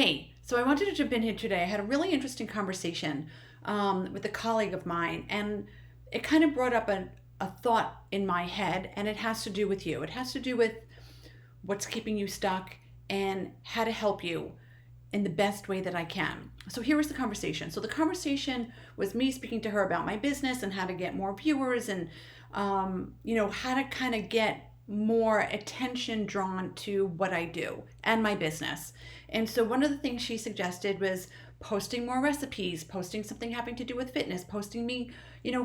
Hey, so I wanted to jump in here today. I had a really interesting conversation with a colleague of mine, and it kind of brought up a thought in my head, and it has to do with you. It has to do with what's keeping you stuck and how to help you in the best way that I can. So here was the conversation. So the conversation was me speaking to her about my business and how to get more viewers and how to kind of get more attention drawn to what I do and my business. And so one of the things she suggested was posting more recipes, posting something having to do with fitness, posting me,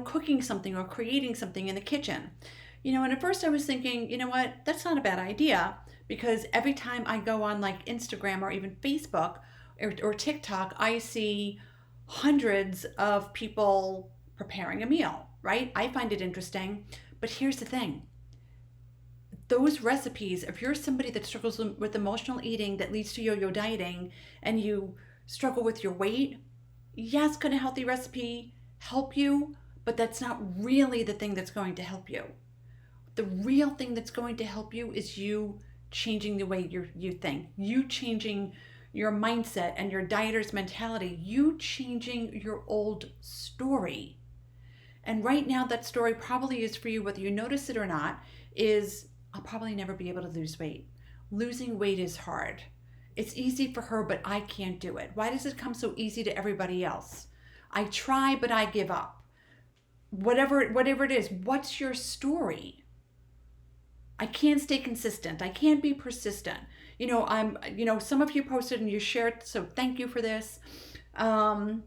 cooking something or creating something in the kitchen. And at first I was thinking, you know what, that's not a bad idea because every time I go on like Instagram or even Facebook or TikTok, I see hundreds of people preparing a meal, right? I find it interesting. But here's the thing, those recipes, if you're somebody that struggles with emotional eating that leads to yo yo dieting and you struggle with your weight, yes, can a healthy recipe help you? But that's not really the thing that's going to help you. The real thing that's going to help you is you changing the way you think, you changing your mindset and your dieter's mentality, you changing your old story. And right now, that story probably is for you, whether you notice it or not, is I'll probably never be able to lose weight. Losing weight is hard. It's easy for her, but I can't do it. Why does it come so easy to everybody else? I try, but I give up. Whatever it is, what's your story? I can't stay consistent. I can't be persistent. Some of you posted and you shared, so thank you for this. I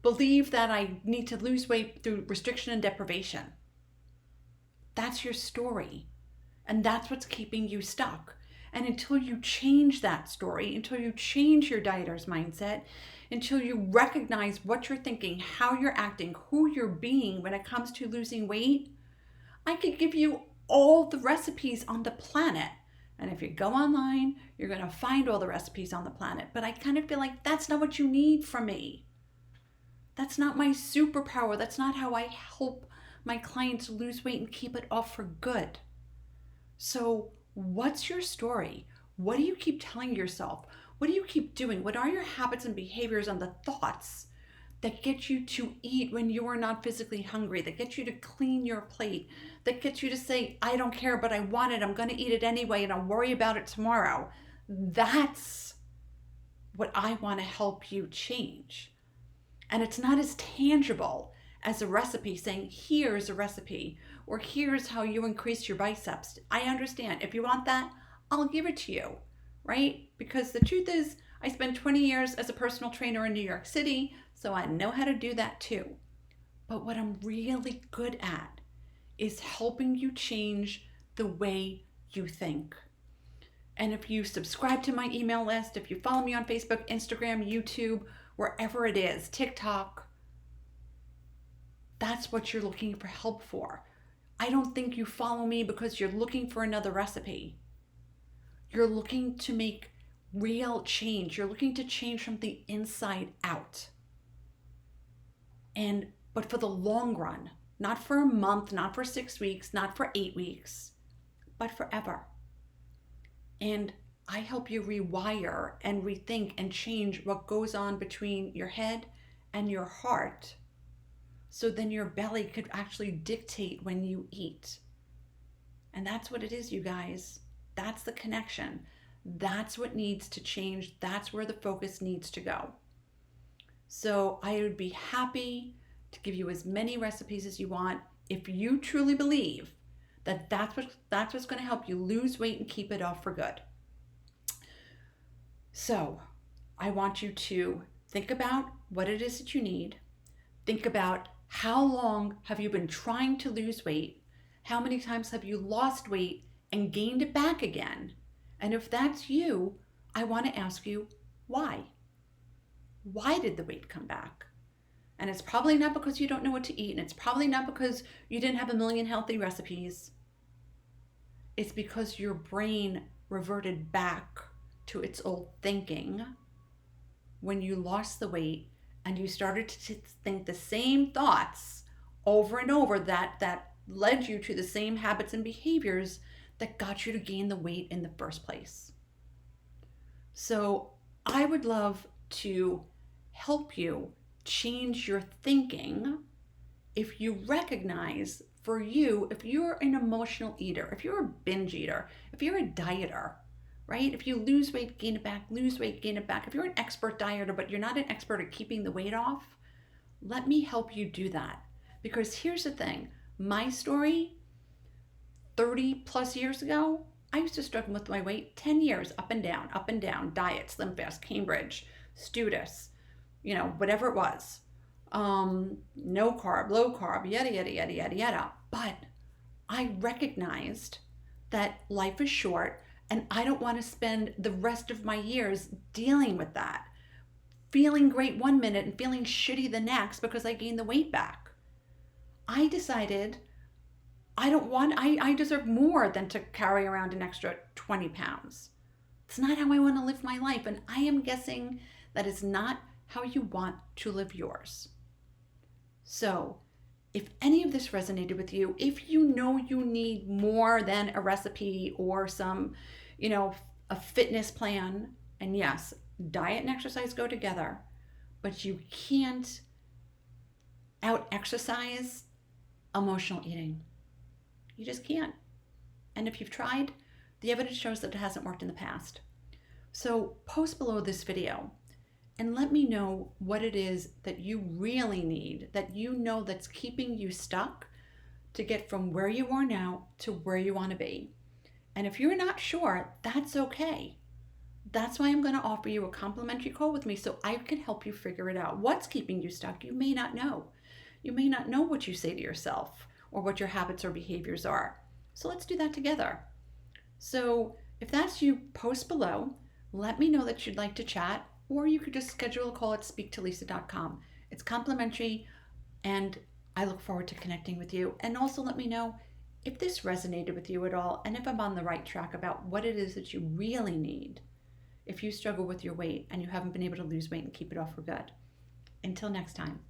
believe that I need to lose weight through restriction and deprivation. That's your story. And that's what's keeping you stuck. And until you change that story, until you change your dieter's mindset, until you recognize what you're thinking, how you're acting, who you're being when it comes to losing weight, I could give you all the recipes on the planet. And if you go online, you're going to find all the recipes on the planet. But I kind of feel like that's not what you need from me. That's not my superpower. That's not how I help my clients lose weight and keep it off for good. So what's your story? What do you keep telling yourself? What do you keep doing? What are your habits and behaviors and the thoughts that get you to eat when you are not physically hungry, that get you to clean your plate, that gets you to say, I don't care, but I want it. I'm going to eat it anyway, and I'll worry about it tomorrow. That's what I want to help you change. And it's not as tangible as a recipe saying, here's a recipe, or here's how you increase your biceps. I understand. If you want that, I'll give it to you, right? Because the truth is, I spent 20 years as a personal trainer in New York City, so I know how to do that too. But what I'm really good at is helping you change the way you think. And if you subscribe to my email list, if you follow me on Facebook, Instagram, YouTube, wherever it is, TikTok, that's what you're looking for help for. I don't think you follow me because you're looking for another recipe. You're looking to make real change. You're looking to change from the inside out. But for the long run, not for a month, not for 6 weeks, not for 8 weeks, but forever. And I help you rewire and rethink and change what goes on between your head and your heart. So then your belly could actually dictate when you eat. And that's what it is, you guys. That's the connection. That's what needs to change. That's where the focus needs to go. So I would be happy to give you as many recipes as you want if you truly believe that that's what's going to help you lose weight and keep it off for good. So I want you to think about what it is that you need. Think about how long have you been trying to lose weight? How many times have you lost weight and gained it back again? And if that's you, I want to ask you, why? Why did the weight come back? And it's probably not because you don't know what to eat, and it's probably not because you didn't have a million healthy recipes. It's because your brain reverted back to its old thinking when you lost the weight and you started to think the same thoughts over and over that led you to the same habits and behaviors that got you to gain the weight in the first place. So I would love to help you change your thinking if you recognize for you, if you're an emotional eater, if you're a binge eater, if you're a dieter, right? If you lose weight, gain it back, lose weight, gain it back. If you're an expert dieter, but you're not an expert at keeping the weight off, let me help you do that. Because here's the thing, my story 30 plus years ago, I used to struggle with my weight 10 years, up and down, diet, Slim Fast, Cambridge, Studis, whatever it was. No carb, low carb, yada, yada, yada, yada, yada. But I recognized that life is short and I don't want to spend the rest of my years dealing with that. Feeling great one minute and feeling shitty the next because I gained the weight back. I decided I deserve more than to carry around an extra 20 pounds. It's not how I want to live my life. And I am guessing that is not how you want to live yours. So if any of this resonated with you, if you know you need more than a recipe or some, a fitness plan, and yes, diet and exercise go together, but you can't out exercise emotional eating. You just can't. And if you've tried, the evidence shows that it hasn't worked in the past. So post below this video and let me know what it is that you really need, that that's keeping you stuck to get from where you are now to where you want to be. And if you're not sure, that's okay. That's why I'm going to offer you a complimentary call with me so I can help you figure it out. What's keeping you stuck? You may not know. You may not know what you say to yourself or what your habits or behaviors are. So let's do that together. So if that's you, post below, let me know that you'd like to chat, or you could just schedule a call at speaktolisa.com. It's complimentary, and I look forward to connecting with you. And also let me know if this resonated with you at all, and if I'm on the right track about what it is that you really need if you struggle with your weight and you haven't been able to lose weight and keep it off for good. Until next time.